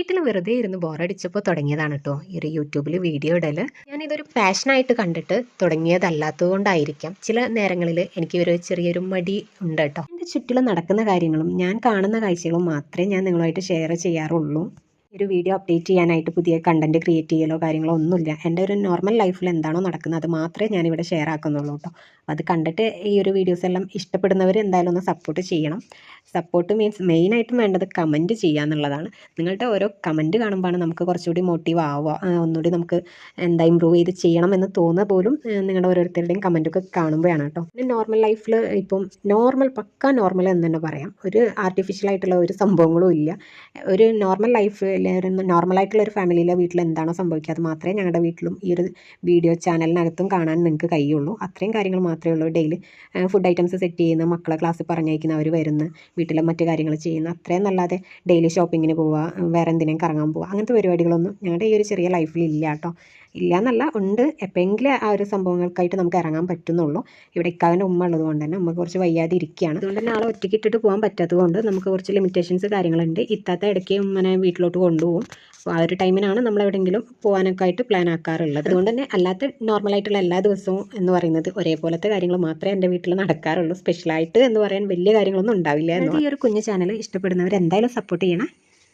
വീട്ടിൽ വെറുതെ ഇരുന്ന് ബോറടിച്ചപ്പോൾ തുടങ്ങിയതാണ് കേട്ടോ ഈ ഒരു യൂട്യൂബിൽ വീഡിയോ ഇടൽ. ഞാനിതൊരു പാഷനായിട്ട് കണ്ടിട്ട് തുടങ്ങിയതല്ലാത്തത് കൊണ്ടായിരിക്കാം ചില നേരങ്ങളിൽ എനിക്ക് ഒരു ചെറിയൊരു മടി ഉണ്ട് കേട്ടോ. എൻ്റെ ചുറ്റിലും നടക്കുന്ന കാര്യങ്ങളും ഞാൻ കാണുന്ന കാഴ്ചകളും മാത്രമേ ഞാൻ നിങ്ങളുമായിട്ട് ഷെയർ ചെയ്യാറുള്ളൂ. ഒരു വീഡിയോ അപ്ഡേറ്റ് ചെയ്യാനായിട്ട് പുതിയ കണ്ടന്റ് ക്രിയേറ്റ് ചെയ്യലോ കാര്യങ്ങളോ ഒന്നുമില്ല. എൻ്റെ ഒരു നോർമൽ ലൈഫിൽ എന്താണോ നടക്കുന്നത് അത് മാത്രമേ ഞാനിവിടെ ഷെയർ ആക്കുന്നുള്ളൂ കേട്ടോ. അത് കണ്ടിട്ട് ഈ ഒരു വീഡിയോസ് എല്ലാം ഇഷ്ടപ്പെടുന്നവർ എന്തായാലും ഒന്ന് സപ്പോർട്ട് ചെയ്യണം. സപ്പോർട്ട് മീൻസ് മെയിനായിട്ടും വേണ്ടത് കമൻറ്റ് ചെയ്യുക എന്നുള്ളതാണ്. നിങ്ങളുടെ ഓരോ കമൻറ്റ് കാണുമ്പോഴാണ് നമുക്ക് കുറച്ചുകൂടി മോട്ടീവ് ആവുക, ഒന്നുകൂടി നമുക്ക് എന്താ ഇമ്പ്രൂവ് ചെയ്ത് ചെയ്യണമെന്ന് തോന്നുക പോലും നിങ്ങളുടെ ഓരോരുത്തരുടെയും കമൻറ്റൊക്കെ കാണുമ്പോഴാണ് കേട്ടോ. പിന്നെ നോർമൽ ലൈഫിൽ ഇപ്പം പക്കാ നോർമൽ എന്ന് തന്നെ പറയാം. ഒരു ആർട്ടിഫിഷ്യലായിട്ടുള്ള ഒരു സംഭവങ്ങളും ഇല്ല. ഒരു നോർമൽ ലൈഫ് ഒരു നോർമലായിട്ടുള്ള ഒരു ഫാമിലിയിലെ വീട്ടിൽ എന്താണോ സംഭവിക്കുക അത് മാത്രമേ ഞങ്ങളുടെ വീട്ടിലും ഈ ഒരു വീഡിയോ ചാനലിനകത്തും കാണാൻ നിങ്ങൾക്ക് കഴിയുള്ളൂ. അത്രയും കാര്യങ്ങൾ മാത്രമേ ഉള്ളൂ. ഡെയിലി ഫുഡ് ഐറ്റംസ് സെറ്റ് ചെയ്യുന്ന, മക്കളെ ക്ലാസ് പറഞ്ഞയക്കുന്ന, അവർ വരുന്ന, വീട്ടിലെ മറ്റു കാര്യങ്ങൾ ചെയ്യുന്ന, അത്രയും നല്ലാതെ ഡെയിലി ഷോപ്പിങ്ങിന് പോവുക, വേറെ എന്തിനേയും കറങ്ങാൻ പോവുക, അങ്ങനത്തെ പരിപാടികളൊന്നും ഞങ്ങളുടെ ഈ ഒരു ചെറിയ ലൈഫിൽ ഇല്ല കേട്ടോ. ഇല്ല എന്നല്ല, ഉണ്ട്. എപ്പോഴെങ്കിലും ആ ഒരു സംഭവങ്ങൾക്കായിട്ട് നമുക്ക് ഇറങ്ങാൻ പറ്റുന്നുള്ളൂ. ഇവിടെ ഇക്കാവിൻ്റെ ഉമ്മ ഉള്ളത് കൊണ്ട് തന്നെ നമുക്ക് കുറച്ച് വയ്യാതെ ഇരിക്കുകയാണ്. അതുകൊണ്ട് തന്നെ ആളെ ഒറ്റയ്ക്ക് ഇട്ടിട്ട് പോകാൻ പറ്റാത്തത് കൊണ്ട് നമുക്ക് കുറച്ച് ലിമിറ്റേഷൻസ് കാര്യങ്ങളുണ്ട്. ഇത്താത്ത ഇടയ്ക്ക് ഉമ്മനെ വീട്ടിലോട്ട് കൊണ്ടുപോകും. അപ്പോൾ ആ ഒരു ടൈമിനാണ് നമ്മൾ എവിടെയെങ്കിലും പോകാനൊക്കെ ആയിട്ട് പ്ലാൻ ആക്കാറുള്ളത്. അതുകൊണ്ട് തന്നെ അല്ലാത്ത നോർമലായിട്ടുള്ള എല്ലാ ദിവസവും എന്ന് പറയുന്നത് ഒരേപോലത്തെ കാര്യങ്ങൾ മാത്രമേ എൻ്റെ വീട്ടിൽ നടക്കാറുള്ളൂ. സ്പെഷ്യലായിട്ട് എന്ന് പറയാൻ വലിയ കാര്യങ്ങളൊന്നും ഉണ്ടാവില്ല. ഈ ഒരു കുഞ്ഞു ചാനൽ ഇഷ്ടപ്പെടുന്നവർ എന്തായാലും സപ്പോർട്ട് ചെയ്യണം.